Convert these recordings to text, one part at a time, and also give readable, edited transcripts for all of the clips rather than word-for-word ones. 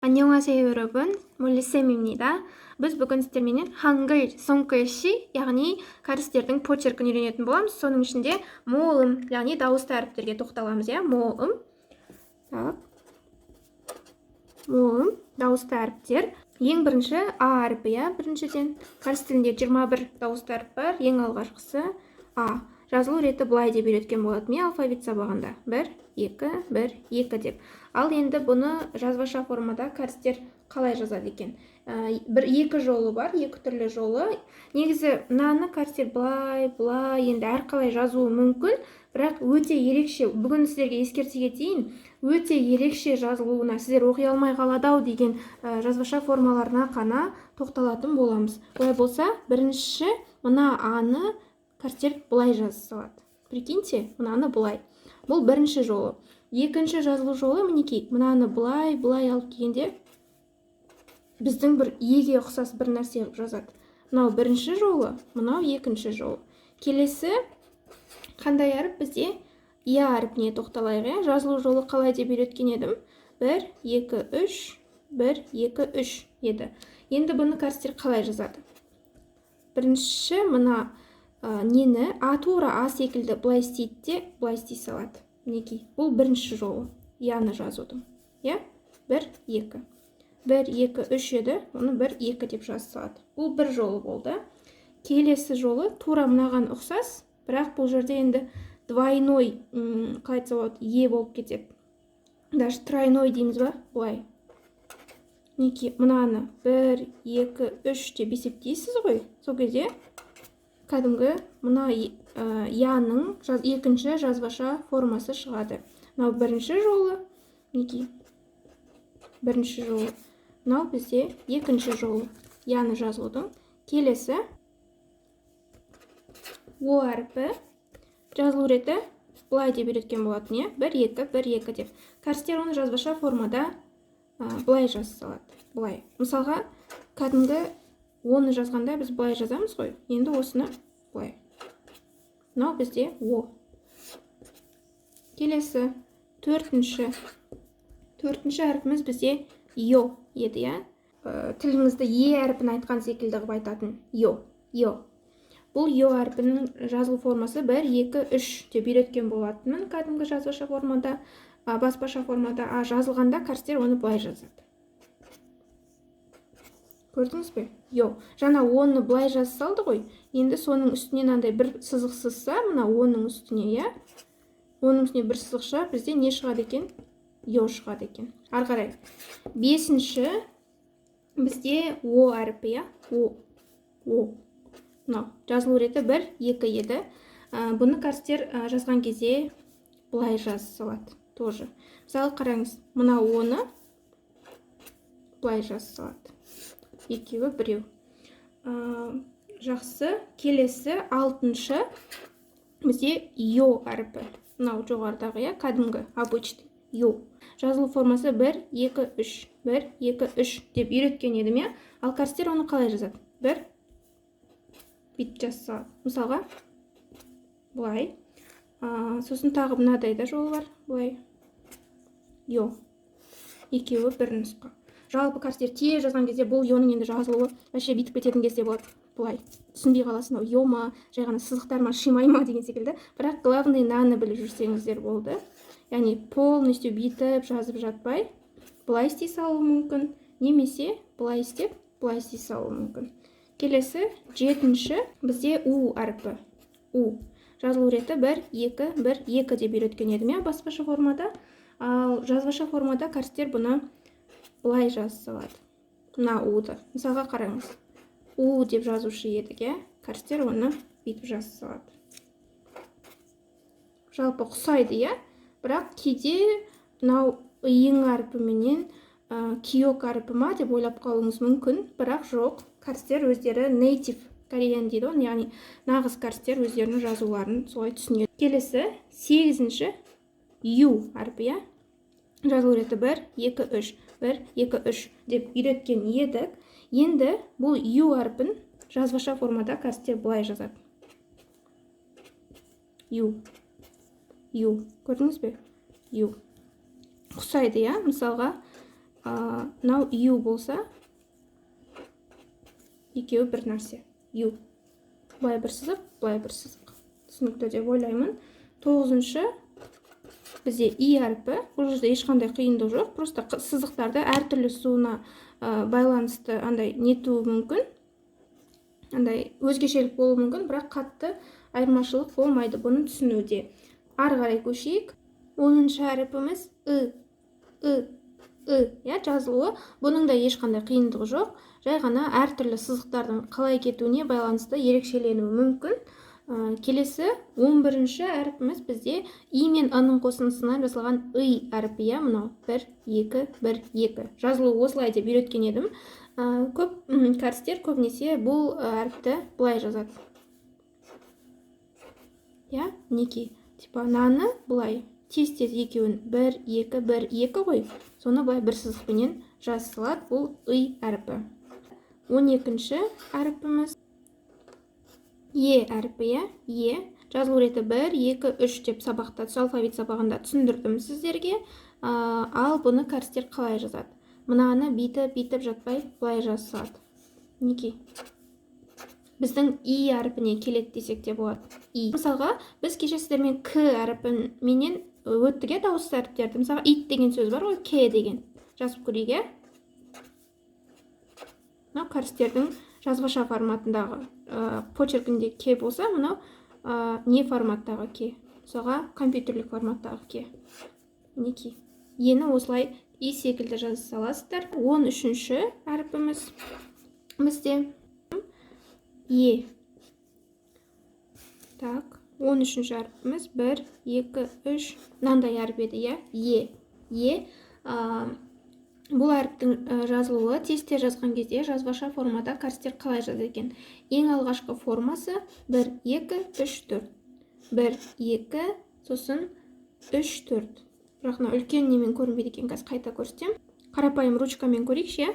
안녕하세요 여러분, 몰리쌤입니다. Біз бүгін сіздерменен хангыл соңқылши, яғни кәрістердің почеркін үйренетін боламыз. Соның ішінде моым, яғни дауысты әріптерге тоқталамыз, моым. Моым, дауысты әріптер. Ең бірінші А әріпі, біріншіден. Кәріс тілінде 21 дауысты әріп бар. Ең алғашқысы А. Жазылу реті былай деп үйреткен болатын алфавит сабағында. 1, 2, 1, 2 деп. Ал енді бұны жазбаша формада кәрістер қалай жазады екен? Екі жолы бар, екі түрлі жолы. Негізі мынаны кәрістер былай, енді әрқалай жазуы мүмкін, бірақ өте ерекше, бүгін сіздерге ескерте кетейін, өте ерекше жазылуына сіздер оқи алмай қалады деген жазбаша формаларына қана тоқталатын боламыз. Олай болса, бірінші мына аны кәрістер былай жаза салады. Прикиньте, мынаны былай. Бұл бірінші жолы. Екінші жазылу жолы мінекей, мынаны былай алып келгенде біздің бір еге ұқсас бір нәрсе жазады. Мынау бірінші жолы, мынау екінші жолы. Келесі қандай әріп бізде? Я әріпіне тоқталайық. Жазылу жолы қалай деп үйреткен едім? 1, 2, 3, 1, 2, 3 еді. Енді бұны кәрістер қалай жазады? Бірінші мына нені тура А секілді былай істейді де, былай істей салады. Мінекей, бұл бірінші жолы. Яны жазудың. 1, 2. 1, 2, 3 еді, оны 1, 2 деп жаза салады. Бұл бір жолы болды. Келесі жолы тура мынаған ұқсас, бірақ бұл жерде енді двойной, қалай айтса болады, Е болып кетеді. Даже тройной дейміз ба? Былай. Мінекей, мынаны 1, 2, 3 деп есептейсіз ғой. Сол кезде кәдімгі мына яның екінші жазбаша формасы шығады. Мынау бірінші жолы, мінекей, бірінші жолы. Мынау бізде екінші жолы. Яны жазылудың. Келесі О әріпі. Жазылу реті былай деп үйреткен болатын, 1, 2, 1, 2 деп. Кәрістер оны жазбаша формада былай жаза салады. Былай. Мысалға, кәдімгі оны жазғанда біз былай жазамыз ғой. Енді осыны былай. Мынау бізде О. Келесі төртінші әріпіміз бізде Йо еді, тіліңізді Е әріпін айтқан секілді қып айтатын. Йо. Бұл Йо әріпінің жазылу формасы 1, 2, 3 деп үйреткен болатынмын кәдімгі жазбаша формада, баспаша формада. Жазылғанда кәрістер оны былай жазады. Көрдіңіз бе? Йо. Жаңа оны былай жаза салды ғой. Енді соның үстінен андай бір сызық сызса, мына оның үстіне, оның үстіне бір сызықша бізде не шығады екен? Йо шығады екен. Ары қарай. Бесінші бізде О әріпі, О. Мынау жазылу реті 1, 2 еді. Бұны кәрістер жазған кезде былай жаза салады. Тоже. Мысалы қараңыз, мына оны былай жаза салады. Екеуі біреу. Жақсы. Келесі алтыншы бізде Йо әріпі. Мынау жоғарыдағы, кәдімгі обычный Йо. Жазылу формасы 1, 2, 3, 1, 2, 3 деп үйреткен едім, ал кәрістер оны қалай жазады? 1 бүйтіп жаза салады. Мысалға, былай. Сосын тағы мынадай да жолы бар. Былай. Йо. Екеуі бір нұсқа. Жалпы кәрістер тез жазған кезде бұл Йоның енді жазылуы вообще бүйтіп кететін кезде болады. Былай. Түсінбей қаласың, Йо ма, жай ғана сызықтар ма, шимай ма деген секілді. Бірақ главный наны біліп жүрсеңіздер болды. Яғни полностью бүйтіп жазып жатпай, былай істей салу мүмкін, немесе былай істеп, былай істей салу мүмкін. Келесі жетінші бізде У әріпі. У. Жазылу реті 1, 2, 1, 2 деп үйреткен едім, баспаша формада. Ал жазбаша формада кәрістер бұны былай жаза салады. Мына Уды. Мысалға қараңыз. У деп жазушы едік, кәрістер оны бүйтіп жаза салады. Жалпы ұқсайды, бірақ кейде мынау ең әріпіменен киок әріпі ма деп ойлап қалуыңыз мүмкін, бірақ жоқ. Кәрістер өздері native кореян дейді, яғни нағыз кәрістер өздерінің жазуларын солай түсінеді. Келесі 8-ші Ю әріпі, жазылу реті 1, 2, 3, 1, 2, 3 деп үйреткен едік. Енді бұл Ю әріпін жазбаша формада кәрістер былай жазады. Ю. Көрдіңіз бе? Ю. Ұқсайды, мысалға мынау ю болса, екеуі бір нәрсе. Ю. Былай бір сызық, былай бір сызық. Түсінікті деп ойлаймын. 9-шы бізде и әрпі. Бұл жерде ешқандай қиындық жоқ. Просто сызықтарды әртүрлі сызуына байланысты андай нетуі мүмкін. Андай өзгешелік болуы мүмкін, бірақ қатты айырмашылық болмайды бұны түсінуде. Ары қарай көшейік. 10-шы әріпіміз жазылуы. Бұның да ешқандай қиындығы жоқ. Жай ғана әртүрлі сызықтардың қалай кетуіне байланысты ерекшеленуі мүмкін. Келесі 11-ші әріпіміз бізде и мен ының қосындысынан жасалған ый әрпі. Мынау 1, 2, 1, 2. Жазылуы осылай деп үйреткен едім. Көп кәрістер көбінесе бұл әріпті бұлай жазады. Мінекей. Типа наны бұлай тез-тез екеуін 1, 2, 1, 2 ғой. Соны бұлай бір сызықпенен жазылады. Бұл ый әрпі. 12-ші әріпіміз е әрпі. Жазылу реті 1, 2, 3 деп сабақта, алфавит сабағында түсіндірдім сіздерге. Ал бұны кәрістер қалай жазады? Мынаны бейтіп жатпай бұлай жазылады. Мінекей. Біздің и әрпіне келеді десек те болады. Мысалға, біз кеше сіздермен к әрпіменен өттіге дауысты әріптерді. Мысалға, ит деген сөз бар ғой, к деген. Жазып көрейік. Мынау кәрістердің жазбаша форматындағы почеркінде ке болса, мынау не форматтағы ке. Соға компьютерлік форматтағы ке. Мінекей. Ені осылай и секілді жаза саласыздар. 13-ші әріпіміз бізде е. Так, 13-ші әріпіміз 1, 2, 3. Мынандай әріп еді, е. Бұл әріптің жазылуы тесте жазған кезде жазбаша формада кәрістер қалай жазады екен? Ең алғашқы формасы 1, 2, 3, 4. 1, 2, сосын 3, 4. Бірақ үлкен немен көрінбейді екен, қазір қайта көрсетем. Қарапайым ручкамен көрейікші.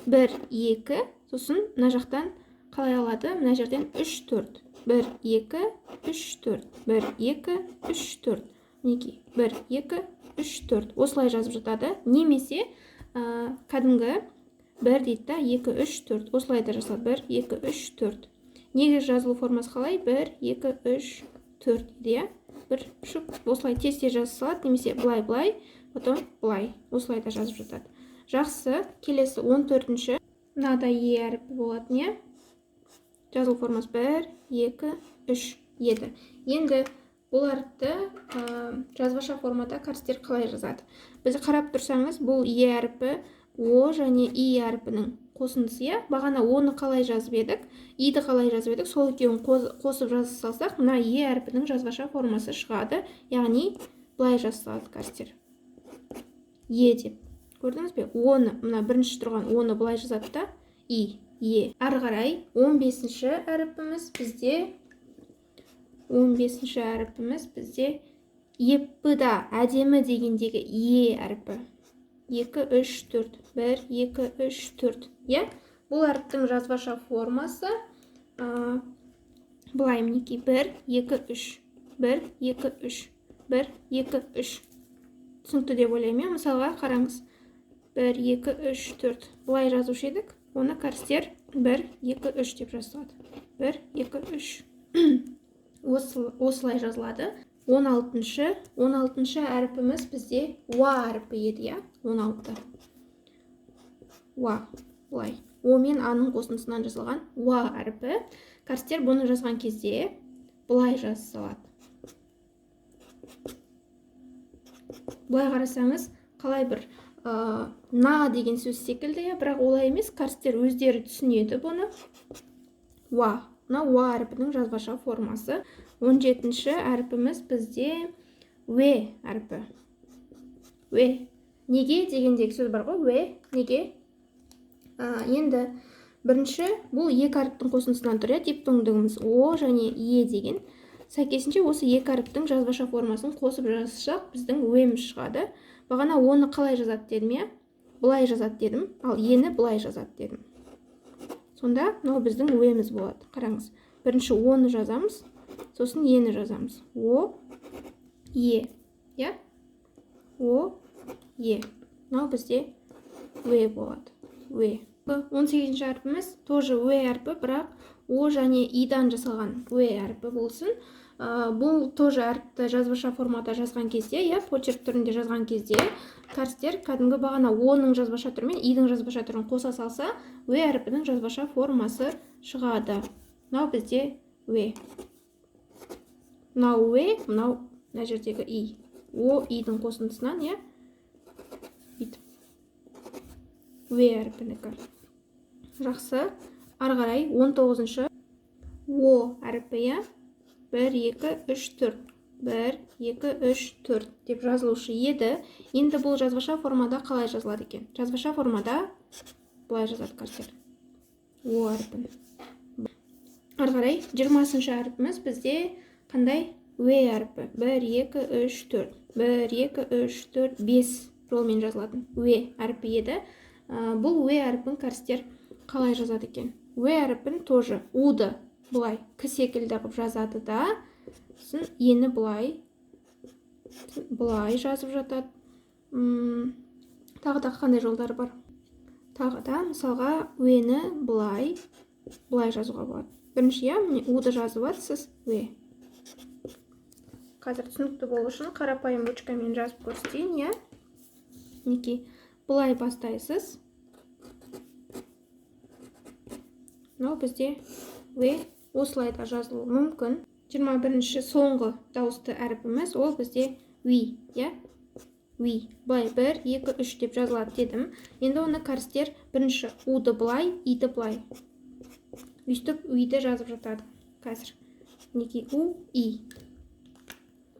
1, 2, сосын мына жақтан қалай алады? Мына жерден 3, 4. 1, 2, 3, 4. 1, 2, 3, 4. Мінекей. 1, 2, 3, 4. Осылай жазып жатады. Немесе кәдімгі 1 дейді да, 2, 3, 4. Осылай да жасалады. 1, 2, 3, 4. Негізгі жазылу формасы қалай? 1, 2, 3, 4 дейді. Бір шүк осылай тез-тез жазылады, немесе бұлай, потом бұлай. Осылай да жазып жатады. Жақсы. Келесі 14-ші. Мынада е әріпі болады. Жазылу формасы 1, 2, 3 еді. Енді бұл әріпті жазбаша формада кәрістер қалай жазады? Біз қарап тұрсаңыз, бұл е әріпі о және и әріпінің қосындысы. Бағана оны қалай жазып едік, иді қалай жазып едік, сол екеуін қосып жазып салсақ, мына е әріпінің жазбаша формасы шығады. Яғни былай жазылады кәрістер. Е деп. Көрдіңіз бе? Оны, мына бірінші тұрған оны былай жазады да, и, е. Ары қарай 15-ші әріпіміз бізде еппіда әдемі дегендегі е әріпі. 2, 3, 4. 1, 2, 3, 4. Бұл әріптің жазбаша формасы бұлай мінекей. 1, 2, 3. 1, 2, 3. 1, 2, 3. Түсінікті деп ойлаймын. Мысалға қараңыз. 1, 2, 3, 4. Бұлай жазушы едік. Оны кәрістер 1, 2, 3 деп жазылады. 1, 2, 3. Осылай жазылады. 16-шы әріпіміз бізде уа әріпі еді. 16. Уа. Бұлай. О мен аның қосындысынан жазылған уа әріпі. Кәрістер бұны жазған кезде бұлай жазылады. Бұлай қарасаңыз, қалай бір на деген сөз секілді, бірақ олай емес, кәрістер өздері түсінеді бұны. Уа. Мына уа әріпінің жазбаша формасы. 17-ші әріпіміз бізде ве әріпі. Ве. Неге дегендегі сөз бар ғой? Ве. Неге? Енді бірінші бұл екі әріптің қосындысынан тұр. Диптонгдығымыз о және е деген. Сәйкесінше осы екі әріптің жазбаша формасын қосып жазсақ, біздің өеміз шығады. Бағана оны қалай жазады дедім, бұлай жазады дедім, ал ені бұлай жазады дедім. Сонда мынау біздің өеміз болады. Қараңыз. Бірінші оны жазамыз, сосын ені жазамыз. О, е. О, е. Мынау бізде в болады. В. 18-ші әрпіміз тоже в әрпі, бірақ о және идан жасалған в әрпі болсын. Бұл тоже әріпті жазбаша формада жазған кезде, почерк түрінде жазған кезде, кәрістер кәдімгі бағана оның жазбаша түрі мен идің жазбаша түрін қоса салса, в әріпінің жазбаша формасы шығады. Мынау бізде в. Мынау в, мынау мына жердегі и. О идің қосындысынан, бүйтіп. В әріпінікі. Жақсы. Ары қарай 19-шы о әріпі, 1, 2, 3, 4. 1, 2, 3, 4 деп жазылушы еді. Енді бұл жазбаша формада қалай жазылады екен? Жазбаша формада бұлай жазады кәрістер. О әріпін. Ары қарай 20-ші әріпіміз бізде қандай? В әріпі. 1, 2, 3, 4. 1, 2, 3, 4, 5 жолмен жазылатын В әріпі еді. Бұл В әріпін кәрістер қалай жазады екен? В әріпін тоже уды бұлай к секілді қып жазады да, ені бұлай жазып жатады. Тағы да қандай жолдары бар? Тағы да мысалға В-ні бұлай жазуға болады. Бірінші, міне уды жазып атсыз В. Қазір түсінікті болу үшін қарапайым ручкамен жазып көрсетейін, Неке, бұлай бастайсыз. Мынау бізде В осылай да жазылуы мүмкін. 21-ші соңғы дауысты әріпіміз ол бізде ви, ви. Бұлай 1, 2, 3 деп жазылады дедім. Енді оны кәрістер бірінші уды бұлай, иді бұлай. Үстіп үйді жазып жатады. Қазір. Неке у, и.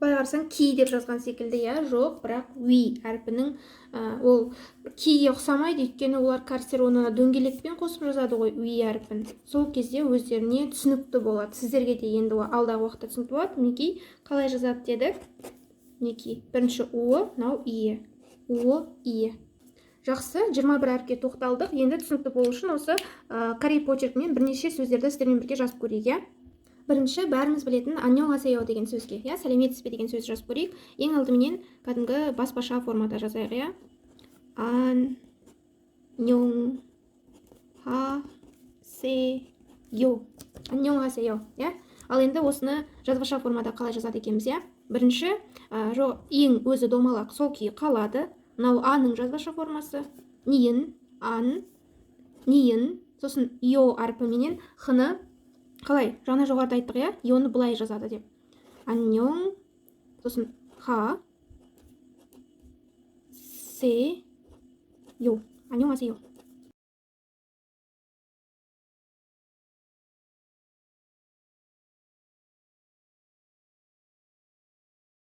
Бұлай қарасаң ки деп жазған секілді, жоқ, бірақ ви әрпінің ол киге ұқсамайды, өйткені олар кәрістер оны дөңгелекпен қосып жазады ғой, ви әрпін. Сол кезде өздеріне түсінікті болады. Сіздерге де енді алдағы уақытта түсінікті болады. Мінекей қалай жазады дедік? Мінекей бірінші о, мынау и. О, и. Жақсы, 21 әріпке тоқталдық. Енді түсінікті болу үшін осы корей почеркімен бірнеше сөздерді сіздермен бірге жазып көрейік, Бірінші, бәріміз білетін аньоңхасео деген сөзге, сәлеметсіз бе деген сөз жазып көрейік. Ең алдыменен кәдімгі баспаша формада жазайық, аньоңхасео. Ал енді осыны жазбаша формада қалай жазады екенбіз, Бірінші, ең өзі домалақ сол күйі қалады. Мынау аның жазбаша формасы, ниын, ан, ниын, сосын йо әрпіменен хыны қалай? Жаңа жоғарыда айттық, йоны бұлай жазады деп. Аньоң, сосын ха, се, йо. Аньоңхасео.